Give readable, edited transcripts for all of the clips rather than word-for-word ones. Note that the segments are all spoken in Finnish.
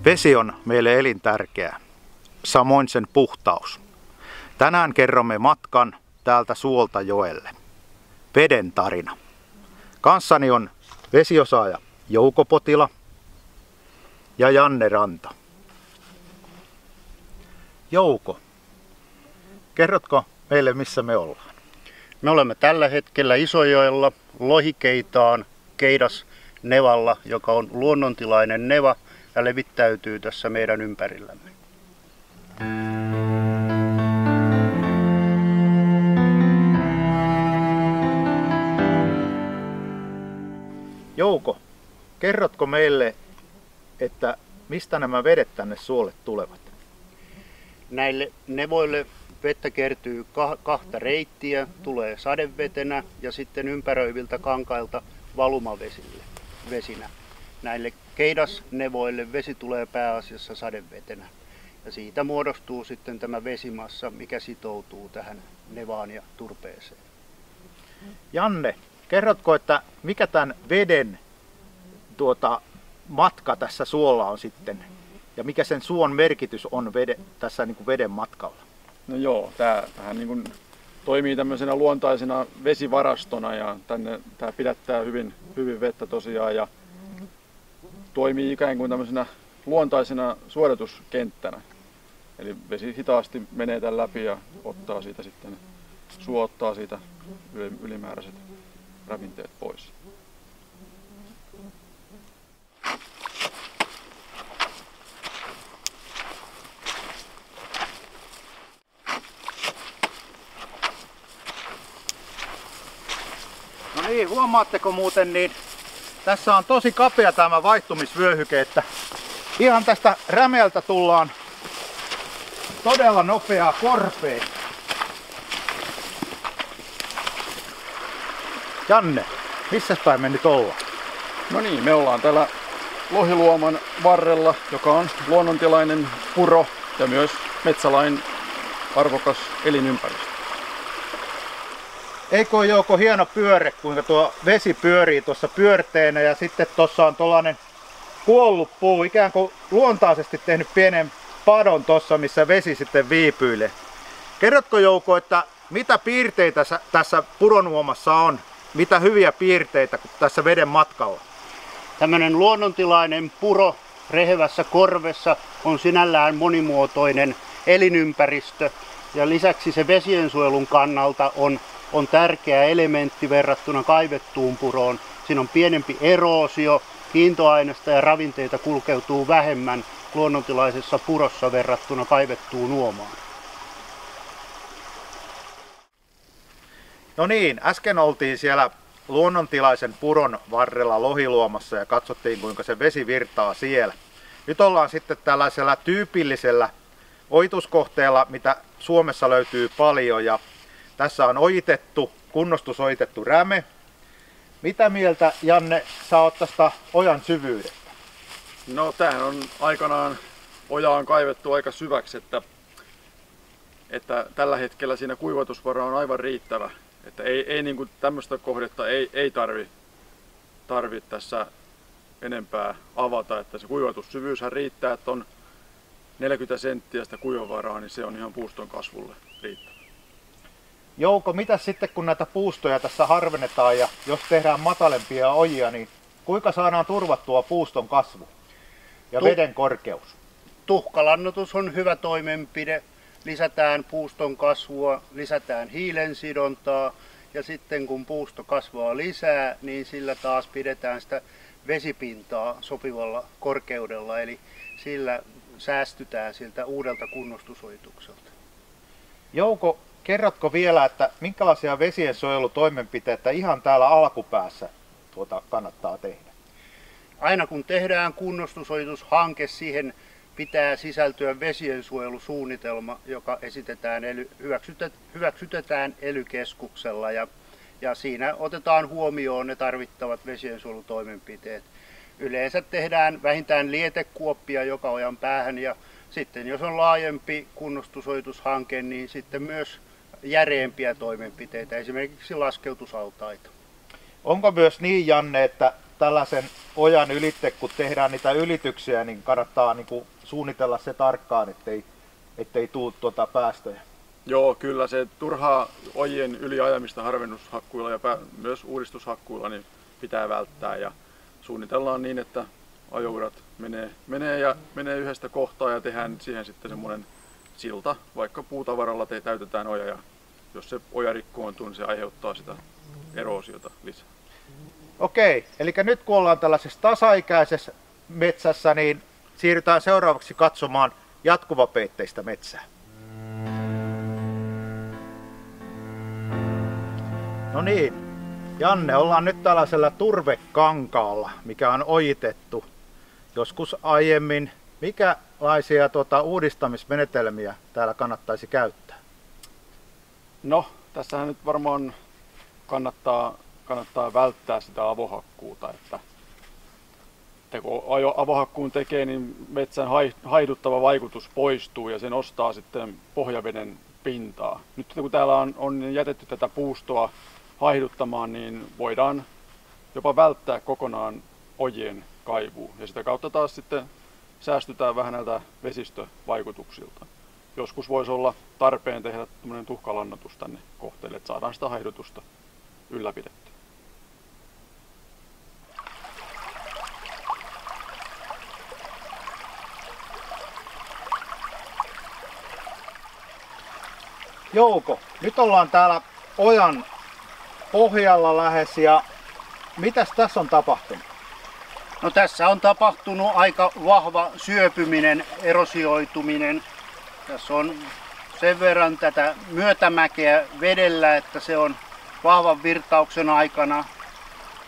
Vesi on meille elintärkeä, samoin sen puhtaus. Tänään kerromme matkan täältä suolta joelle. Veden tarina. Kanssani on vesiosaaja Jouko Potila ja Janne Ranta. Jouko, kerrotko meille missä me ollaan? Me olemme tällä hetkellä Isojoella Lohikeitaan Keidasnevalla, joka on luonnontilainen neva ja levittäytyy tässä meidän ympärillämme. Jouko, kerrotko meille, että mistä nämä vedet tänne suolle tulevat? Näille nevoille vettä kertyy kahta reittiä, tulee sadevetenä ja sitten ympäröiviltä kankailta valumavesinä. Näille keidasnevoille vesi tulee pääasiassa sadevetenä ja siitä muodostuu sitten tämä vesimassa, mikä sitoutuu tähän nevaan ja turpeeseen. Janne, kerrotko, että mikä tämän veden matka tässä suolla on sitten ja mikä sen suon merkitys on tässä niin kuin veden matkalla? No joo, tämähän niin kuin toimii tämmöisenä luontaisena vesivarastona ja tämä pidättää hyvin vettä tosiaan ja toimii ikään kuin tämmöisenä luontaisena suodatuskenttänä. Eli vesi hitaasti menee tämän läpi ja ottaa siitä sitten, suo ottaa siitä ylimääräiset ravinteet pois. No niin, huomaatteko muuten, niin tässä on tosi kapea tämä vaihtumisvyöhyke, että ihan tästä rämeeltä tullaan todella nopeaa korpeen. Janne, missä päin me nyt ollaan? No niin, me ollaan täällä Lohiluoman varrella, joka on luonnontilainen puro ja myös metsälain arvokas elinympäristö. Eikö ole Jouko hieno pyörre, kuinka tuo vesi pyörii tuossa pyörteenä ja sitten tuossa on tuollainen kuollut puu, ikään kuin luontaisesti tehnyt pienen padon tuossa, missä vesi sitten viipyilee. Kerrotko Jouko, että mitä piirteitä tässä puronuomassa on? Mitä hyviä piirteitä tässä veden matkalla? Tämmöinen luonnontilainen puro rehevässä korvessa on sinällään monimuotoinen elinympäristö ja lisäksi se vesiensuojelun kannalta on tärkeä elementti verrattuna kaivettuun puroon. Siinä on pienempi eroosio, kiintoainesta ja ravinteita kulkeutuu vähemmän luonnontilaisessa purossa verrattuna kaivettuun uomaan. No niin, äsken oltiin siellä luonnontilaisen puron varrella Lohiluomassa ja katsottiin kuinka se vesi virtaa siellä. Nyt ollaan sitten tällaisella tyypillisellä ojituskohteella, mitä Suomessa löytyy paljon ja tässä on kunnostusojitettu räme. Mitä mieltä, Janne, sä oot tästä ojan syvyydestä? No tämähän on aikanaan, oja on kaivettu aika syväksi, että tällä hetkellä siinä kuivatusvara on aivan riittävä. Että ei niin kuin tämmöistä kohdetta ei tarvi tässä enempää avata, että se kuivatussyvyyshän riittää, että on 40 senttiä sitä kuivavaraa, niin se on ihan puuston kasvulle riittävä. Jouko, mitä sitten kun näitä puustoja tässä harvennetaan ja jos tehdään matalempia ojia, niin kuinka saadaan turvattua puuston kasvu ja veden korkeus? Tuhkalannoitus on hyvä toimenpide. Lisätään puuston kasvua, lisätään hiilensidontaa ja sitten kun puusto kasvaa lisää, niin sillä taas pidetään sitä vesipintaa sopivalla korkeudella, eli sillä säästytään siltä uudelta kunnostusojitukselta. Jouko, kerrotko vielä, että minkälaisia vesiensuojelutoimenpiteitä ihan täällä alkupäässä kannattaa tehdä? Aina kun tehdään kunnostusojitushanke, siihen pitää sisältyä vesiensuojelusuunnitelma, joka hyväksytetään ELY-keskuksella ja siinä otetaan huomioon ne tarvittavat vesiensuojelutoimenpiteet. Yleensä tehdään vähintään lietekuoppia joka ojan päähän ja sitten jos on laajempi kunnostusojitushanke, niin sitten myös järeempiä toimenpiteitä, esimerkiksi laskeutusaltaita. Onko myös niin, Janne, että tällaisen ojan ylitte, kun tehdään niitä ylityksiä, niin kannattaa niin kuin suunnitella se tarkkaan, ettei tule päästöjä. Joo, kyllä se turhaa ojien yliajamista harvennushakkuilla ja myös uudistushakkuilla niin pitää välttää ja suunnitellaan niin, että ajourat menee yhdestä kohtaa ja tehdään siihen sitten semmoinen silta, vaikka puutavaralla täytetään oja ja jos se oja rikkoontuu, niin se aiheuttaa sitä eroosiota lisää. Okei, eli nyt kun ollaan tällaisessa tasaikäisessä metsässä, niin siirrytään seuraavaksi katsomaan jatkuvapeitteistä metsää. No niin, Janne, ollaan nyt tällaisella turvekankaalla, mikä on ojitettu joskus aiemmin. Mikälaisia uudistamismenetelmiä täällä kannattaisi käyttää? No, tässähän nyt varmaan kannattaa välttää sitä avohakkuuta, että kun avohakkuun tekee, niin metsän haiduttava vaikutus poistuu ja se nostaa sitten pohjaveden pintaa. Nyt kun täällä on jätetty tätä puustoa haihduttamaan, niin voidaan jopa välttää kokonaan ojien kaivua ja sitä kautta taas sitten säästytään vähän näiltä vesistövaikutuksilta. Joskus voisi olla tarpeen tehdä tämmöinen tuhkalannoitus tänne kohteelle, että saadaan sitä haihdutusta ylläpidettyä. Jouko, nyt ollaan täällä ojan pohjalla lähes ja mitäs tässä on tapahtunut? No tässä on tapahtunut aika vahva syöpyminen, erosioituminen. Tässä on sen verran tätä myötämäkeä vedellä, että se on vahvan virtauksen aikana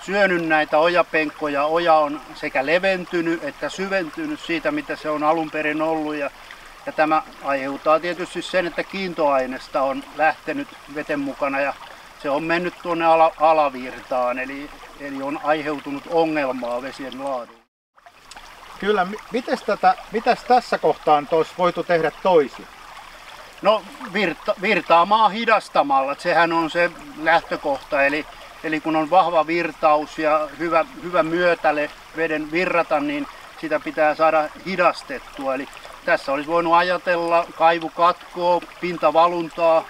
syönyt näitä ojapenkkoja. Oja on sekä leventynyt että syventynyt siitä, mitä se on alun perin ollut. Ja tämä aiheuttaa tietysti sen, että kiintoainesta on lähtenyt veden mukana ja se on mennyt tuonne alavirtaan, eli on aiheutunut ongelmaa vesien laadulle. Kyllä, mitäs tässä kohtaa olisi voitu tehdä toisin? No virtaamaa hidastamalla, sehän on se lähtökohta, eli kun on vahva virtaus ja hyvä myötäle veden virrata, niin sitä pitää saada hidastettua. Eli tässä olisi voinut ajatella kaivukatkoa, pintavaluntaa.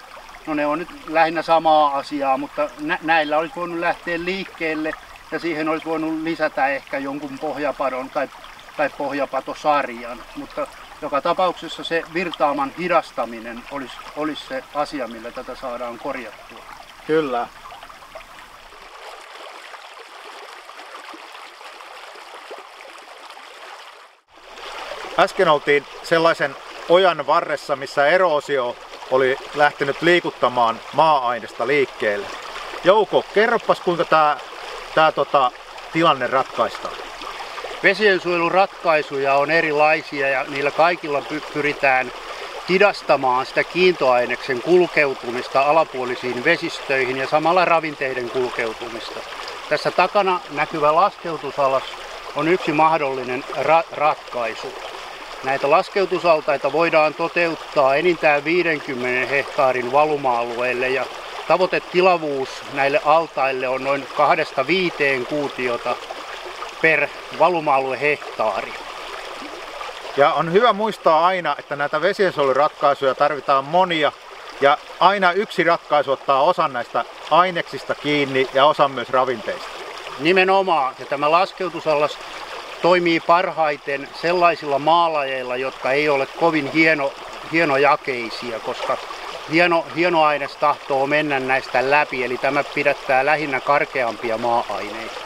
No ne on nyt lähinnä samaa asiaa, mutta näillä olisi voinut lähteä liikkeelle ja siihen olisi voinut lisätä ehkä jonkun pohjapadon tai pohjapatosarjan. Mutta joka tapauksessa se virtaaman hidastaminen olisi se asia, millä tätä saadaan korjattua. Kyllä. Äsken oltiin sellaisen ojan varressa, missä eroosio oli lähtenyt liikuttamaan maa-ainesta liikkeelle. Jouko, kerropas kuinka tämä tilanne ratkaistaan. Vesiensuojeluratkaisuja on erilaisia ja niillä kaikilla pyritään hidastamaan sitä kiintoaineksen kulkeutumista alapuolisiin vesistöihin ja samalla ravinteiden kulkeutumista. Tässä takana näkyvä laskeutusalas on yksi mahdollinen ratkaisu. Näitä laskeutusaltaita voidaan toteuttaa enintään 50 hehtaarin valuma-alueelle ja tavoitetilavuus näille altaille on noin 2-5 kuutiota per valuma-alue hehtaari. Ja on hyvä muistaa aina, että näitä vesiensuojeluratkaisuja tarvitaan monia ja aina yksi ratkaisu ottaa osan näistä aineksista kiinni ja osan myös ravinteista. Nimenomaan, ja tämä laskeutusallas toimii parhaiten sellaisilla maalajeilla, jotka ei ole kovin hienojakeisia, koska hieno aines tahtoo mennä näistä läpi, eli tämä pidättää lähinnä karkeampia maa-aineita.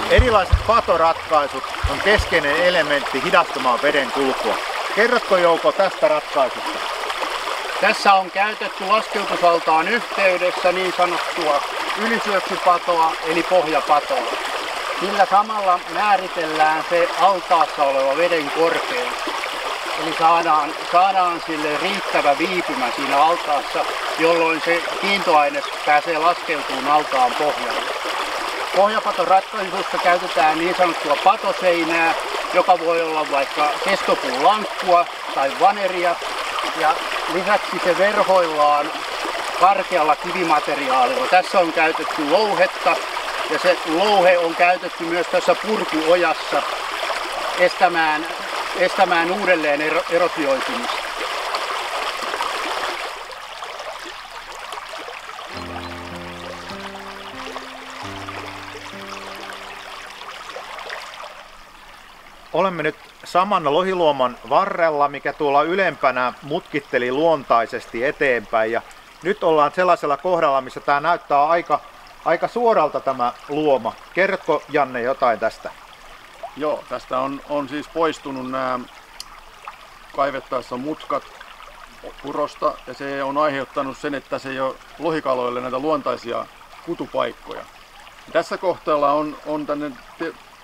Erilaiset patoratkaisut on keskeinen elementti hidastamaan veden kulkua. Kerrotko Jouko tästä ratkaisusta? Tässä on käytetty laskeutusaltaan yhteydessä niin sanottua ylisyöksypatoa eli pohjapatoa. Sillä samalla määritellään se altaassa oleva veden korkeus. Eli saadaan sille riittävä viipymä siinä altaassa, jolloin se kiintoaine pääsee laskeutumaan altaan pohjalle. Pohjapaton ratkaisussa käytetään niin sanottua patoseinää, joka voi olla vaikka kestopuulankkua tai vaneria. Ja lisäksi se verhoillaan karkealla kivimateriaalilla. Tässä on käytetty louhetta ja se louhe on käytetty myös tässä purkuojassa estämään uudelleen erosioitumista. Olemme nyt saman lohiluoman varrella, mikä tuolla ylempänä mutkitteli luontaisesti eteenpäin. Ja nyt ollaan sellaisella kohdalla, missä tämä näyttää aika suoralta tämä luoma. Kerrotko, Janne, jotain tästä? Joo, tästä on siis poistunut nämä kaivettaessa mutkat purosta ja se on aiheuttanut sen, että se ei ole lohikaloille näitä luontaisia kutupaikkoja. Tässä kohteella on tänne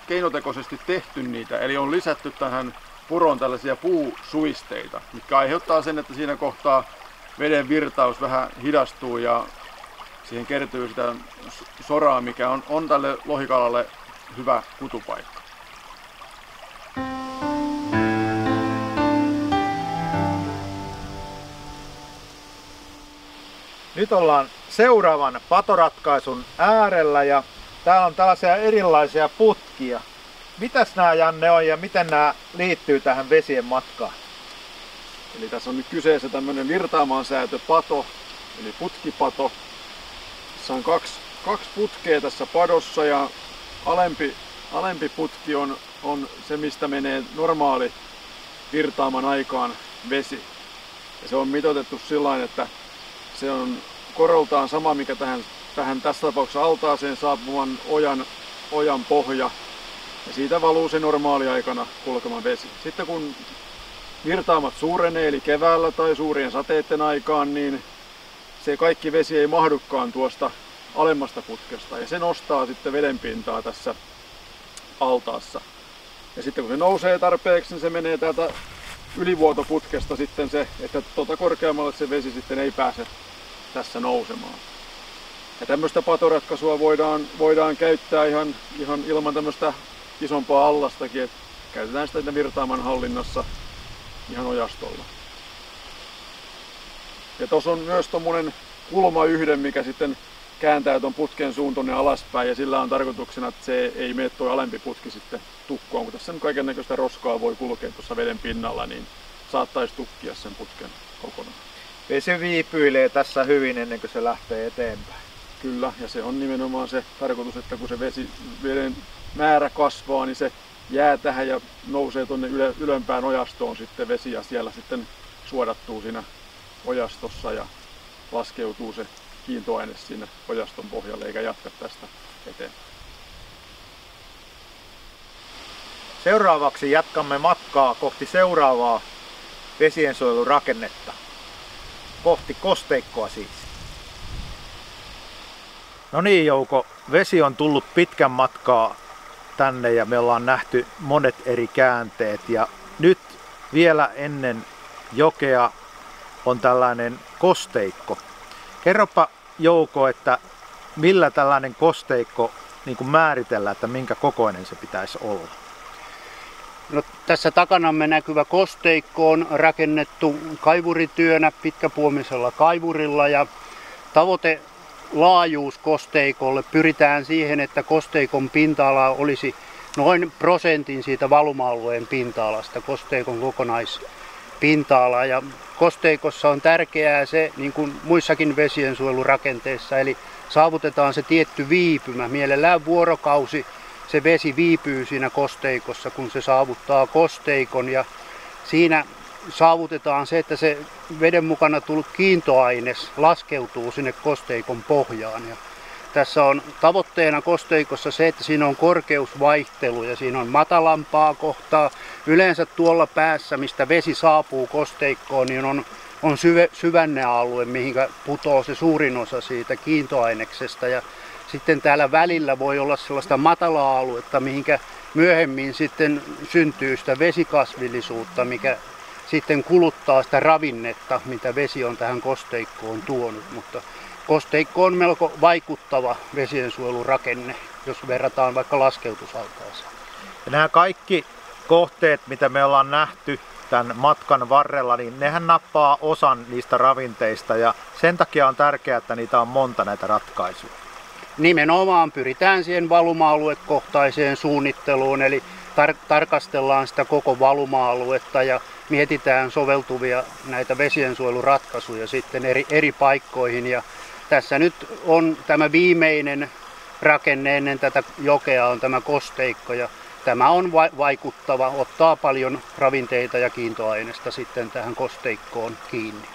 keinotekoisesti tehty niitä, eli on lisätty tähän puroon tällaisia puusuisteita, mitkä aiheuttaa sen, että siinä kohtaa veden virtaus vähän hidastuu ja siihen kertyy sitä soraa, mikä on tälle lohikalalle hyvä kutupaikka. Nyt ollaan seuraavan patoratkaisun äärellä ja täällä on tällaisia erilaisia putkia. Mitäs nämä, Janne, on ja miten nämä liittyy tähän vesien matkaan? Eli tässä on nyt kyseessä tämmöinen virtaamansäätöpato, eli putkipato. Tässä on kaksi putkea tässä padossa ja alempi putki on se, mistä menee normaali virtaaman aikaan vesi. Ja se on mitoitettu sillain, että se on koroltaan sama, mikä tähän tässä tapauksessa altaaseen saapuvan ojan pohja. Ja siitä valuu se normaaliaikana kulkema vesi. Sitten kun virtaamat suurenee, eli keväällä tai suurien sateiden aikaan, niin se kaikki vesi ei mahdukaan tuosta alemmasta putkesta. Ja se nostaa sitten vedenpintaa tässä altaassa. Ja sitten kun se nousee tarpeeksi, niin se menee täältä ylivuotoputkesta sitten se, että tuota korkeammalle se vesi sitten ei pääse tässä nousemaan. Ja tämmöistä patoratkaisua voidaan käyttää ihan ilman tämmöistä isompaa allastakin, että käytetään sitä virtaaman hallinnassa ihan ojastolla. Ja tuossa on myös tommonen kulmayhde, mikä sitten kääntää ton putken suun tonne alaspäin ja sillä on tarkoituksena, että se ei mene tuo alempi putki sitten tukkoon. Kun tässä nyt kaikennäköistä roskaa voi kulkea tuossa veden pinnalla, niin saattaisi tukkia sen putken kokonaan. Vesi viipyilee tässä hyvin ennen kuin se lähtee eteenpäin. Kyllä, ja se on nimenomaan se tarkoitus, että kun se veden määrä kasvaa, niin se jää tähän ja nousee tuonne ylempään ojastoon sitten vesi ja siellä sitten suodattuu siinä ojastossa ja laskeutuu se kiintoaine sinne ojaston pohjalle eikä jatka tästä eteenpäin. Seuraavaksi jatkamme matkaa kohti seuraavaa vesiensuojelurakennetta. Kohti kosteikkoa siis. No niin, Jouko, vesi on tullut pitkän matkaa tänne ja me ollaan nähty monet eri käänteet ja nyt vielä ennen jokea on tällainen kosteikko. Kerropa, Jouko, että millä tällainen kosteikko niin kuin määritellään, että minkä kokoinen se pitäisi olla? No, tässä takanamme näkyvä kosteikko on rakennettu kaivurityönä pitkäpuomisella kaivurilla ja tavoitelaajuus kosteikolle pyritään siihen, että kosteikon pinta-ala olisi noin prosentin siitä valuma-alueen pinta-alasta, kosteikon kokonaispinta-ala. Ja kosteikossa on tärkeää se, niin kuin muissakin vesiensuojelurakenteissa, eli saavutetaan se tietty viipymä, mielellään vuorokausi. Se vesi viipyy siinä kosteikossa, kun se saavuttaa kosteikon ja siinä saavutetaan se, että se veden mukana tullut kiintoaines laskeutuu sinne kosteikon pohjaan. Ja tässä on tavoitteena kosteikossa se, että siinä on korkeusvaihtelu ja siinä on matalampaa kohtaa. Yleensä tuolla päässä, mistä vesi saapuu kosteikkoon, niin on syvännealue, mihin putoo se suurin osa siitä kiintoaineksesta. Ja sitten täällä välillä voi olla sellaista matalaa aluetta, mihinkä myöhemmin sitten syntyy sitä vesikasvillisuutta, mikä sitten kuluttaa sitä ravinnetta, mitä vesi on tähän kosteikkoon tuonut. Mutta kosteikko on melko vaikuttava vesiensuojelurakenne, jos verrataan vaikka laskeutusaltaaseen. Ja nämä kaikki kohteet, mitä me ollaan nähty tämän matkan varrella, niin nehän nappaa osan niistä ravinteista ja sen takia on tärkeää, että niitä on monta näitä ratkaisuja. Nimenomaan pyritään siihen valuma-aluekohtaiseen suunnitteluun, eli tarkastellaan sitä koko valuma-aluetta ja mietitään soveltuvia näitä vesiensuojeluratkaisuja sitten eri paikkoihin. Ja tässä nyt on tämä viimeinen rakenne ennen tätä jokea on tämä kosteikko ja tämä on vaikuttava, ottaa paljon ravinteita ja kiintoaineista sitten tähän kosteikkoon kiinni.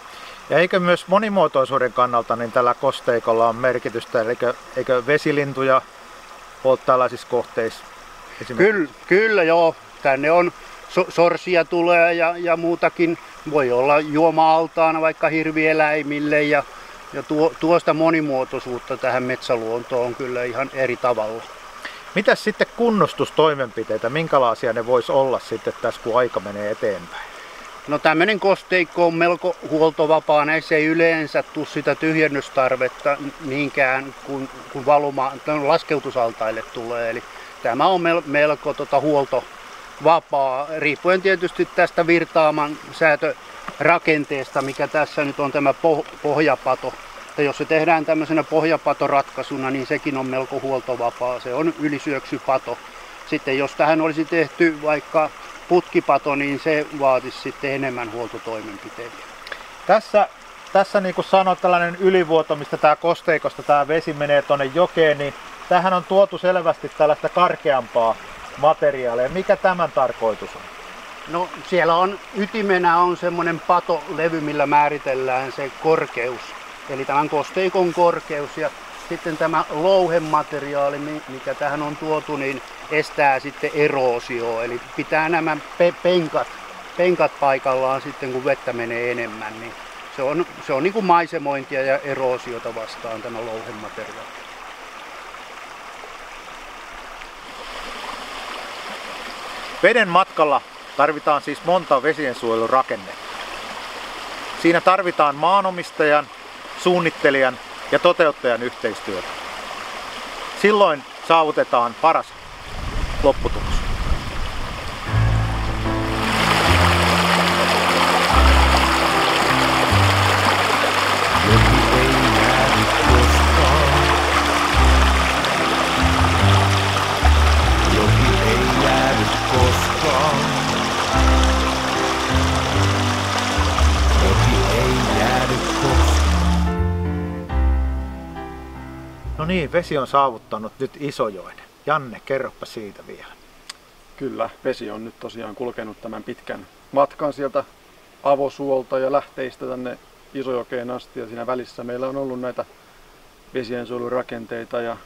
Ja eikö myös monimuotoisuuden kannalta niin tällä kosteikolla on merkitystä, eli eikö vesilintuja ole tällaisissa kohteissa? Kyllä joo, tänne on sorsia tulee ja muutakin, voi olla juoma-altaana vaikka hirvieläimille ja tuosta monimuotoisuutta tähän metsäluontoon on kyllä ihan eri tavalla. Mitäs sitten kunnostustoimenpiteitä, minkälaisia ne vois olla sitten tässä kun aika menee eteenpäin? No tämmöinen kosteikko on melko huoltovapaa, näissä ei yleensä tule sitä tyhjennystarvetta niinkään kuin laskeutusaltaille tulee. Eli tämä on melko huoltovapaa, riippuen tietysti tästä virtaaman säätörakenteesta, mikä tässä nyt on tämä pohjapato. Ja jos se tehdään tämmöisenä pohjapatoratkaisuna, niin sekin on melko huoltovapaa. Se on ylisyöksypato. Sitten jos tähän olisi tehty vaikka putkipato, niin se vaatisi sitten enemmän huoltotoimenpiteitä. Tässä niin kuin sanoit, tällainen ylivuoto, mistä tämä kosteikosta tämä vesi menee tuonne jokeen, niin tähän on tuotu selvästi tällaista karkeampaa materiaalia. Mikä tämän tarkoitus on? No siellä on ytimenä on semmoinen patolevy, millä määritellään se korkeus. Eli tämän kosteikon korkeus ja sitten tämä louhemateriaali, mikä tähän on tuotu, niin estää sitten eroosioa. Eli pitää nämä penkat paikallaan sitten, kun vettä menee enemmän. Niin se on niin kuin maisemointia ja eroosiota vastaan tämä louhemateriaali. Veden matkalla tarvitaan siis monta vesiensuojelurakennetta. Siinä tarvitaan maanomistajan, suunnittelijan ja toteuttajan yhteistyötä. Silloin saavutetaan paras lopputulos. No niin, vesi on saavuttanut nyt Isojoen. Janne, kerropa siitä vielä. Kyllä, vesi on nyt tosiaan kulkenut tämän pitkän matkan sieltä avosuolta ja lähteistä tänne Isojokeen asti. Ja siinä välissä meillä on ollut näitä vesiensuojelurakenteita ja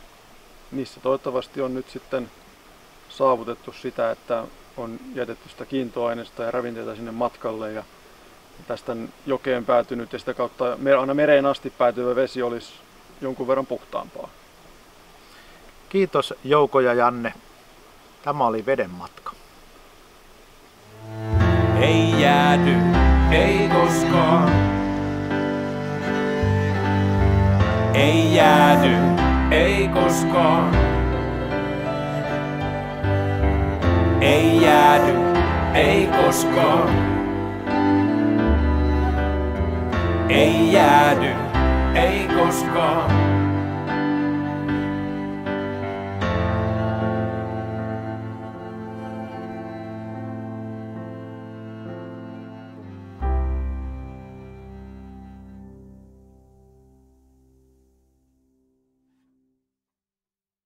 niissä toivottavasti on nyt sitten saavutettu sitä, että on jätetty sitä kiintoaineista ja ravinteita sinne matkalle. Ja tästä jokeen päätynyt ja sitä kautta aina mereen asti päätyvä vesi olisi jonkun verran puhtaampaa. Kiitos Jouko ja Janne. Tämä oli Veden matka. Ei jäädy, ei koskaan. Ei jäädy, ei koskaan. Ei jäädy, ei koskaan. Ei jäädy, ei koskaan.